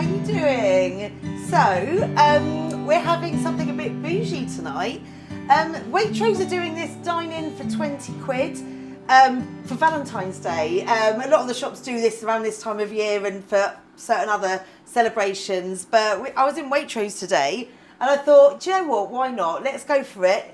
you doing? So, we're having something a bit bougie tonight. Waitrose are doing this dine-in for 20 quid for Valentine's Day. A lot of the shops do this around this time of year and for certain other celebrations. But I was in Waitrose today and I thought, do you know what, why not? Let's go for it.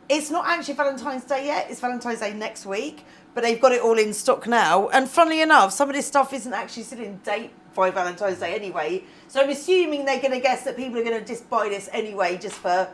It's not actually Valentine's Day yet, it's Valentine's Day next week, but they've got it all in stock now. And funnily enough, some of this stuff isn't actually still in date by Valentine's Day anyway. So I'm assuming they're going to guess that people are going to just buy this anyway, just for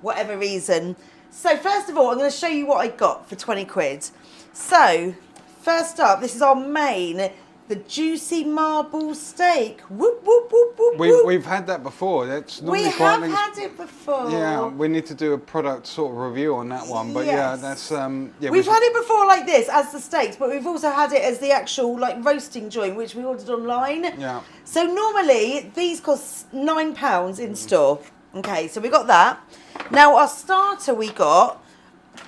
whatever reason. So first of all, I'm going to show you what I got for 20 quid. So, first up, this is our main, the juicy marble steak. Whoop, whoop, whoop, whoop, whoop. We've had that before. That's normally We have had it before. Yeah, we need to do a product sort of review on that one. But yeah, that's we've had it before like this as the steaks, but we've also had it as the actual like roasting joint, which we ordered online. Yeah. So normally these cost £9 in store. Okay, so we got that. Now our starter we got,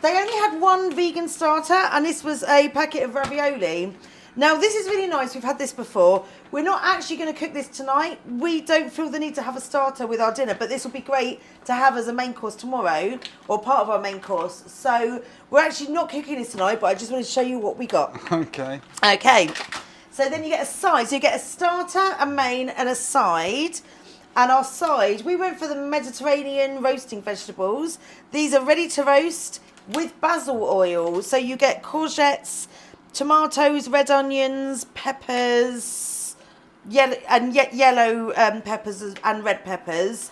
they only had one vegan starter, and this was a packet of ravioli. Now, this is really nice. We've had this before. We're not actually going to cook this tonight. We don't feel the need to have a starter with our dinner, but this will be great to have as a main course tomorrow, or part of our main course. So we're actually not cooking this tonight, but I just wanted to show you what we got. Okay. Okay. So then you get a side. So you get a starter, a main, and a side. And our side, we went for the Mediterranean roasting vegetables. These are ready to roast with basil oil. So you get courgettes, tomatoes, red onions, peppers, yellow peppers and red peppers.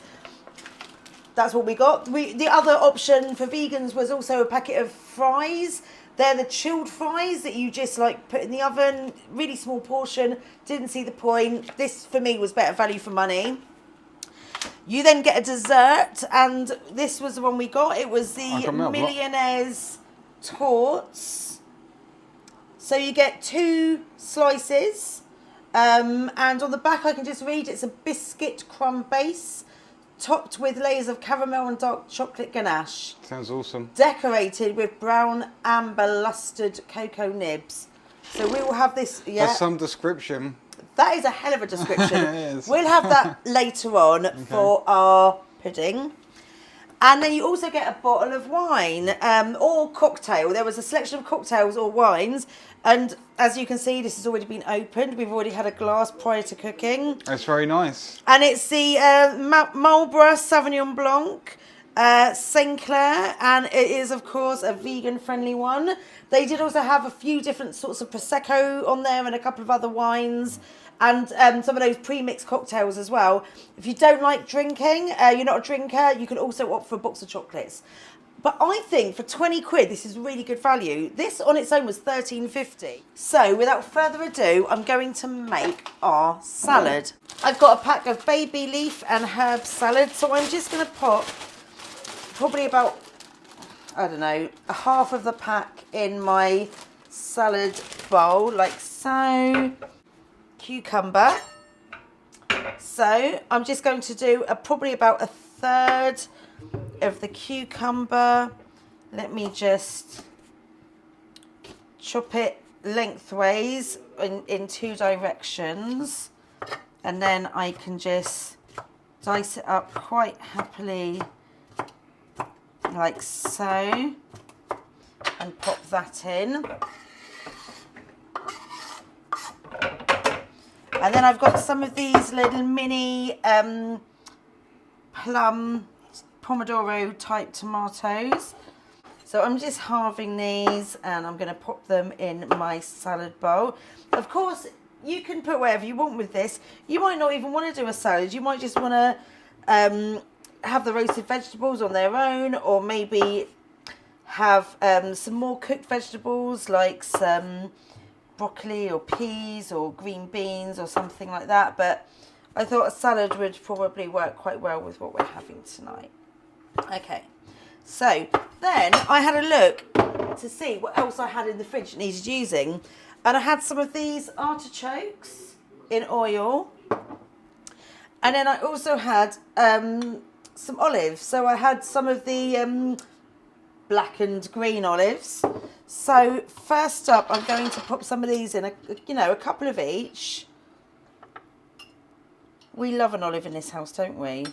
That's what we got. The other option for vegans was also a packet of fries. They're the chilled fries that you just like put in the oven. Really small portion. Didn't see the point. This for me was better value for money. You then get a dessert, and this was the one we got. It was the Millionaire's Torts. So you get 2 slices, and on the back I can just read, it's a biscuit crumb base, topped with layers of caramel and dark chocolate ganache. Sounds awesome. Decorated with brown amber lustered cocoa nibs. So we will have this, yeah. That's some description. That is a hell of a description. It is. We'll have that later on for our pudding. And then you also get a bottle of wine or cocktail. There was a selection of cocktails or wines. And as you can see, this has already been opened. We've already had a glass prior to cooking. That's very nice. And it's the Marlborough Sauvignon Blanc, St. Clair. And it is, of course, a vegan-friendly one. They did also have a few different sorts of Prosecco on there and a couple of other wines. And some of those pre-mixed cocktails as well. If you don't like drinking, you're not a drinker, you can also opt for a box of chocolates. But I think for 20 quid, this is really good value. This on its own was £13.50. So without further ado, I'm going to make our salad. I've got a pack of baby leaf and herb salad. So I'm just going to pop probably about, I don't know, a half of the pack in my salad bowl, like so. Cucumber. So I'm just going to do probably about a third of the cucumber. Let me just chop it lengthways in 2 directions, and then I can just dice it up quite happily like so and pop that in. And then I've got some of these little mini plum pomodoro type tomatoes. So I'm just halving these and I'm going to pop them in my salad bowl. Of course, you can put whatever you want with this. You might not even want to do a salad. You might just want to have the roasted vegetables on their own, or maybe have some more cooked vegetables like some broccoli or peas or green beans or something like that, but I thought a salad would probably work quite well with what we're having tonight. Okay, so then I had a look to see what else I had in the fridge that needed using, and I had some of these artichokes in oil, and then I also had some olives. So I had some of the black and green olives. So first up, I'm going to pop some of these in, a couple of each. We love an olive in this house, don't we?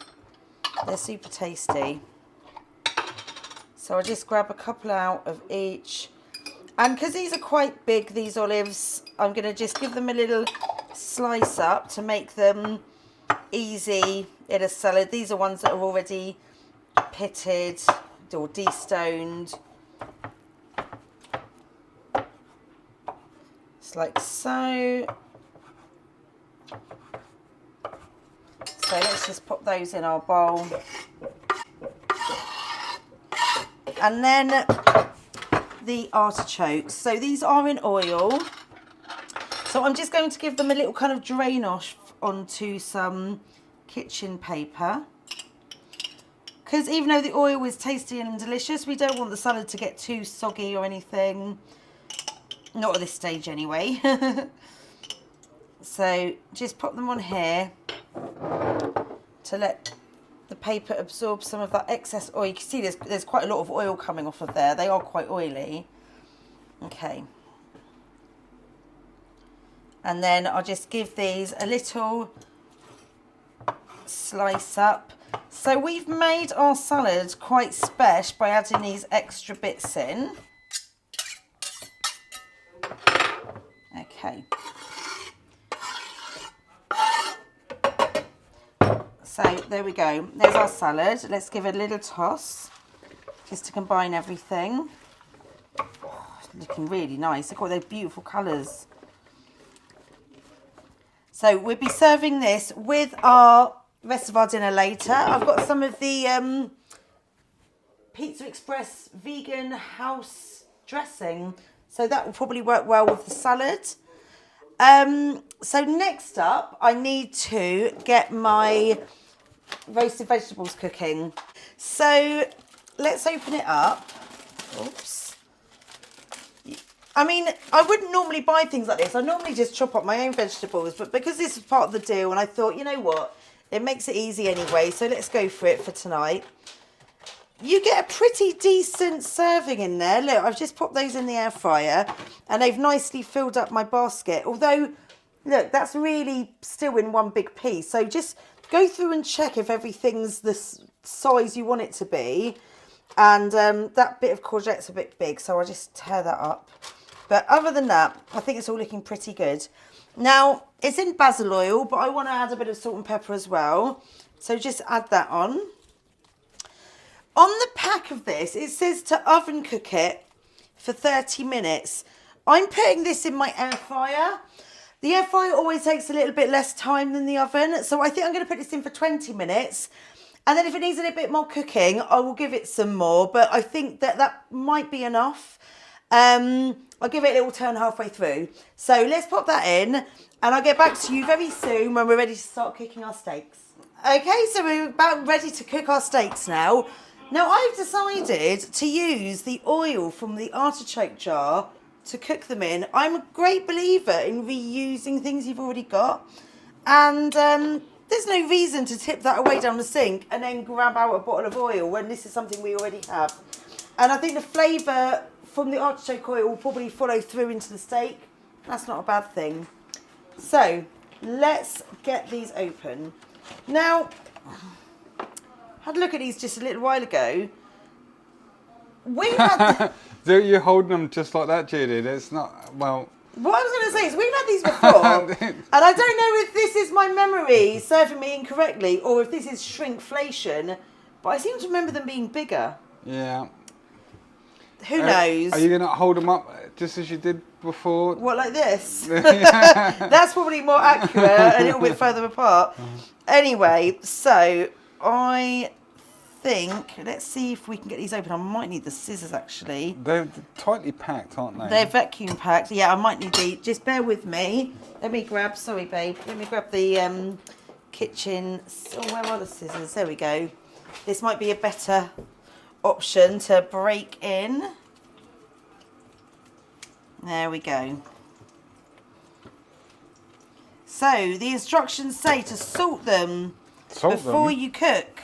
They're super tasty. So I'll just grab a couple out of each. And because these are quite big, these olives, I'm going to just give them a little slice up to make them easy in a salad. These are ones that are already pitted or destoned. It's like so. So let's just pop those in our bowl. And then the artichokes. So these are in oil. So I'm just going to give them a little kind of drain off onto some kitchen paper. Because even though the oil is tasty and delicious, we don't want the salad to get too soggy or anything. Not at this stage anyway. So just pop them on here to let the paper absorb some of that excess oil. You can see there's quite a lot of oil coming off of there. They are quite oily. Okay. And then I'll just give these a little slice up. So we've made our salad quite special by adding these extra bits in. Okay. So there we go. There's our salad. Let's give it a little toss just to combine everything. Oh, it's looking really nice. Look at all those beautiful colours. So we'll be serving this with our rest of our dinner later. I've got some of the Pizza Express vegan house dressing, so that will probably work well with the salad. So next up, I need to get my roasted vegetables cooking. So let's open it up. Oops. I mean, I wouldn't normally buy things like this. I normally just chop up my own vegetables, but because this is part of the deal, and I thought, you know what, it makes it easy anyway, so let's go for it for tonight. You get a pretty decent serving in there. Look, I've just popped those in the air fryer, and they've nicely filled up my basket. Although, look, that's really still in one big piece. So just go through and check if everything's the size you want it to be. And that bit of courgette's a bit big, so I'll just tear that up. But other than that, I think it's all looking pretty good. Now, it's in basil oil, but I want to add a bit of salt and pepper as well. So just add that on. On the pack of this, it says to oven cook it for 30 minutes. I'm putting this in my air fryer. The air fryer always takes a little bit less time than the oven. So I think I'm going to put this in for 20 minutes. And then if it needs a little bit more cooking, I will give it some more. But I think that might be enough. I'll give it a little turn halfway through. So let's pop that in, and I'll get back to you very soon when we're ready to start cooking our steaks. Okay, so we're about ready to cook our steaks now. Now I've decided to use the oil from the artichoke jar to cook them in. I'm a great believer in reusing things you've already got, and there's no reason to tip that away down the sink and then grab out a bottle of oil when this is something we already have. And I think the flavour from the artichoke oil will probably follow through into the steak. That's not a bad thing. So let's get these open. Now, I had a look at these just a little while ago. We've had Do you hold them just like that, Judy? It's not, well... What I was going to say is we've had these before, and I don't know if this is my memory serving me incorrectly or if this is shrinkflation, but I seem to remember them being bigger. Yeah. Who knows? Are you going to hold them up just as you did before? What, like this? That's probably more accurate, a little bit further apart. Anyway, so I think, let's see if we can get these open. I might need the scissors, actually. They're tightly packed, aren't they? They're vacuum packed. Yeah, I might need the, just bear with me. Let me grab, sorry babe, let me grab the kitchen, oh, where are the scissors? There we go. This might be a better option to break in. There we go. So the instructions say to salt them before you cook.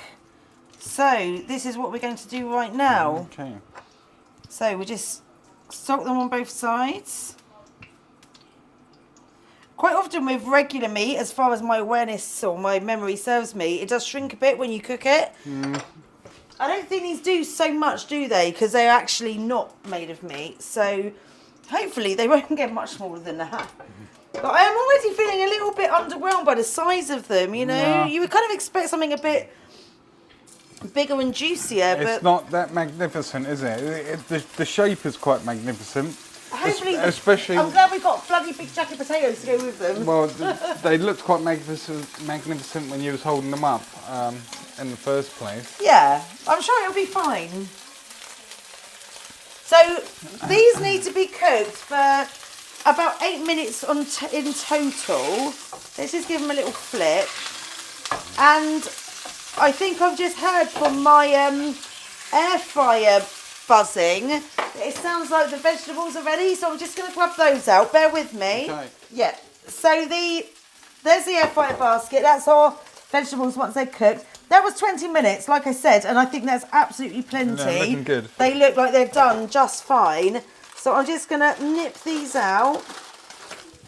So this is what we're going to do right now. Okay. So we just salt them on both sides. Quite often with regular meat, as far as my awareness or my memory serves me, it does shrink a bit when you cook it. I don't think these do so much, do they? Because they're actually not made of meat. So hopefully they won't get much smaller than that. But I am already feeling a little bit underwhelmed by the size of them, you know? Yeah. You would kind of expect something a bit bigger and juicier, but... It's not that magnificent, is it? The shape is quite magnificent. Hopefully, Especially... I'm glad we got bloody big jacket potatoes to go with them. Well, they looked quite magnificent when you was holding them up in the first place. Yeah, I'm sure it'll be fine. So these need to be cooked for about 8 minutes in total. Let's just give them a little flip. And I think I've just heard from my air fryer buzzing. It sounds like the vegetables are ready, so I'm just going to grab those out. Bear with me. Okay. Yeah. So there's the air fryer basket. That's our vegetables once they're cooked. That was 20 minutes, like I said, and I think that's absolutely plenty. Yeah, looking good. They look like they're done just fine. So I'm just going to nip these out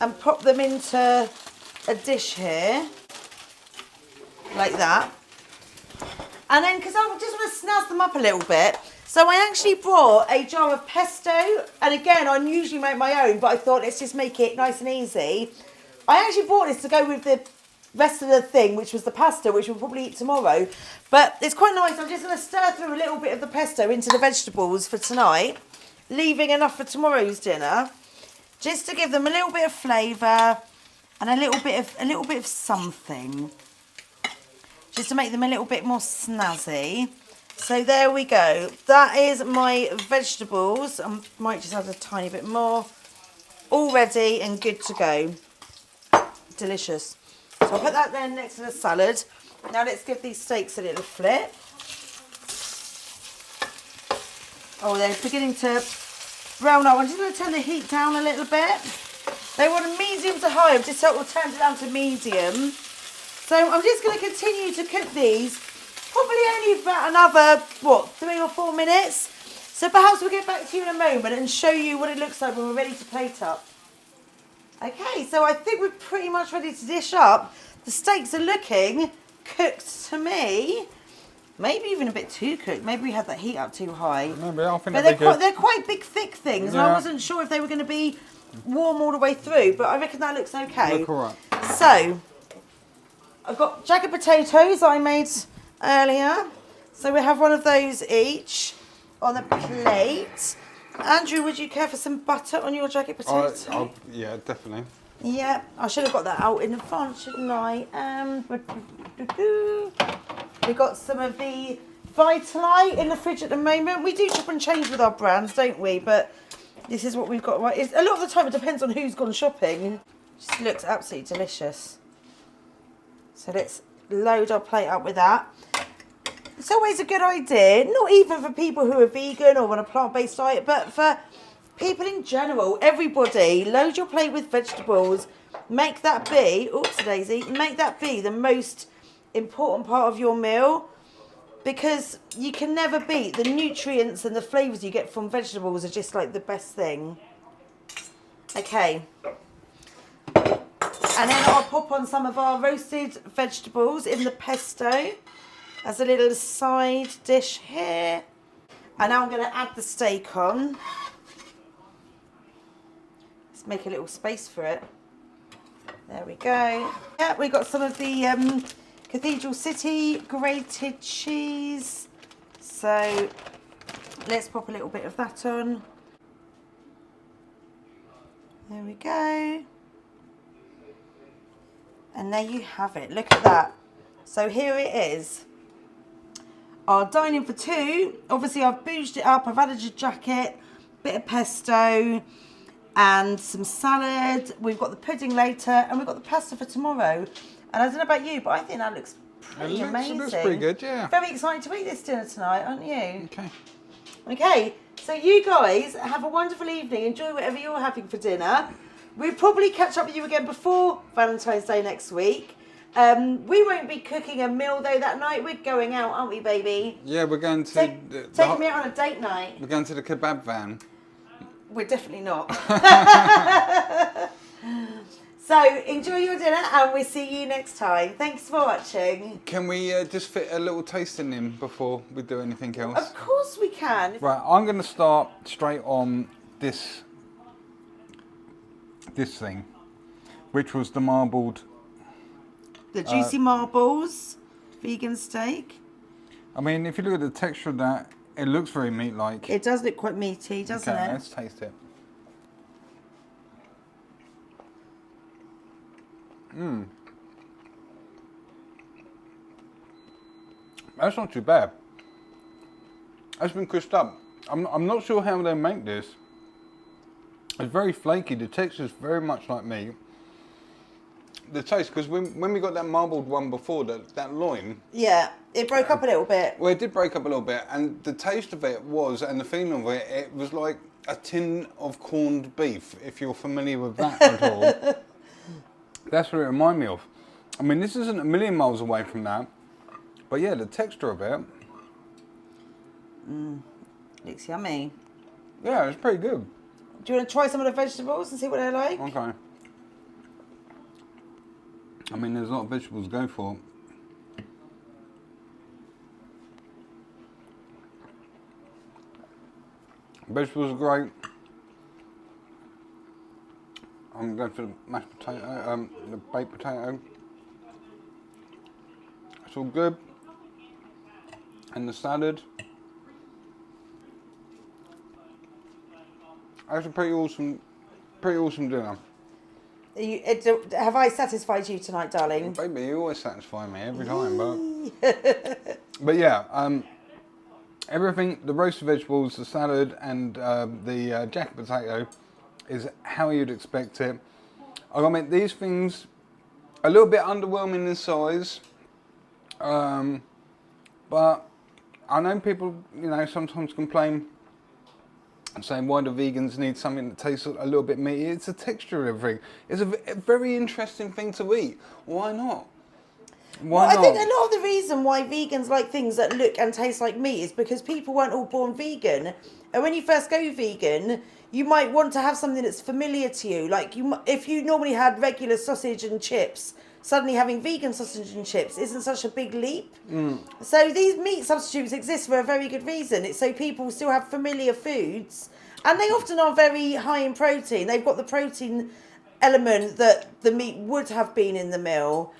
and pop them into a dish here, like that. And then, because I just want to snazz them up a little bit, so I actually brought a jar of pesto. And again, I usually make my own, but I thought let's just make it nice and easy. I actually bought this to go with the rest of the thing, which was the pasta, which we'll probably eat tomorrow. But it's quite nice. I'm just going to stir through a little bit of the pesto into the vegetables for tonight, leaving enough for tomorrow's dinner, just to give them a little bit of flavour and a little bit of something, just to make them a little bit more snazzy. So there we go. That is my vegetables. I might just add a tiny bit more. All ready and good to go. Delicious. So I'll put that there next to the salad. Now let's give these steaks a little flip. Oh, they're beginning to brown up. I'm just going to turn the heat down a little bit. They want a medium to high. I've just turned it down to medium. So I'm just going to continue to cook these. Probably only for another, 3 or 4 minutes. So perhaps we'll get back to you in a moment and show you what it looks like when we're ready to plate up. Okay, so I think we're pretty much ready to dish up. The steaks are looking cooked to me. Maybe even a bit too cooked. Maybe we had that heat up too high. Maybe, I think But they're quite big, thick things. And I Yeah. wasn't sure if they were going to be warm all the way through. But I reckon that looks okay. Look all right. So, I've got jacket potatoes I made earlier. So we have one of those each on a plate. Andrew, would you care for some butter on your jacket potato? Yeah, definitely. Yeah, I should have got that out in advance, shouldn't I? We got some of the Vitalite in the fridge at the moment. We do chop and change with our brands, don't we? But this is what we've got. Right, a lot of the time it depends on who's gone shopping. Just looks absolutely delicious. So let's load our plate up with that. It's always a good idea, not even for people who are vegan or on a plant-based diet, but for people in general, everybody, load your plate with vegetables. Make that be, oops daisy, make that be the most important part of your meal, because you can never beat the nutrients and the flavours you get from vegetables are just like the best thing. Okay. And then I'll pop on some of our roasted vegetables in the pesto as a little side dish here. And now I'm going to add the steak on. Let's make a little space for it. There we go. Yeah, we got some of the Cathedral City grated cheese. So let's pop a little bit of that on. There we go. And there you have it. Look at that. So here it is. Our dining for two. Obviously I've bouged it up. I've added a jacket, bit of pesto and some salad. We've got the pudding later and we've got the pasta for tomorrow. And I don't know about you, but I think that looks pretty amazing. It looks pretty good, yeah. Very excited to eat this dinner tonight, aren't you? Okay. Okay, so you guys have a wonderful evening. Enjoy whatever you're having for dinner. We'll probably catch up with you again before Valentine's Day next week. We won't be cooking a meal though that night. We're going out, aren't we, baby? Yeah, we're going to... Taking me out on a date night. We're going to the kebab van. We're definitely not. So So enjoy your dinner and we'll see you next time. Thanks for watching. Can we just fit a little tasting in before we do anything else? Of course we can. Right, I'm going to start straight on this thing, which was the marbled. The juicy marbles, vegan steak. I mean, if you look at the texture of that, it looks very meat-like. It does look quite meaty, doesn't Okay, it? let's taste it. That's not too bad. That's been crisped up. I'm not sure how they make this. It's very flaky. The texture is very much like meat. The taste, because when we got that marbled one before, that loin. Yeah, it broke up a little bit. Well, it did break up a little bit, and the taste of it was, and the feeling of it, it was like a tin of corned beef, if you're familiar with that at all. That's what it reminded me of. I mean, this isn't a million miles away from that, but yeah, the texture of it. Looks yummy. Yeah, it's pretty good. Do you want to try some of the vegetables and see what they're like? Okay. I mean, there's a lot of vegetables to go for. Vegetables are great. I'm going for the mashed potato, the baked potato. It's all good. And the salad. That's a pretty awesome dinner. Have I satisfied you tonight, darling? Baby, you always satisfy me every time, but yeah, everything, the roasted vegetables, the salad, and the jacket potato is how you'd expect it. I gotta admit, these things a little bit underwhelming in size, but I know people, you know, sometimes complain and saying, why do vegans need something that tastes a little bit meaty? It's the texture of everything. It's a very interesting thing to eat. Why not? Why not? I think a lot of the reason why vegans like things that look and taste like meat is because people weren't all born vegan. And when you first go vegan, you might want to have something that's familiar to you. Like if you normally had regular sausage and chips, suddenly having vegan sausage and chips isn't such a big leap. So these meat substitutes exist for a very good reason. It's so people still have familiar foods, and they often are very high in protein. They've got the protein element that the meat would have been in the meal.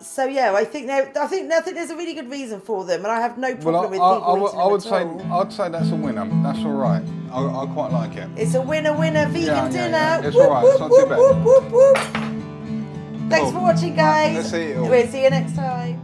So yeah, I think there's a really good reason for them, and I have no problem with people eating them at all. I'd say that's a winner. That's all right. I quite like it. It's a winner vegan dinner. Yeah. It's all right. It's not too bad. Thanks for watching, guys. Let's see it all. We'll see you next time.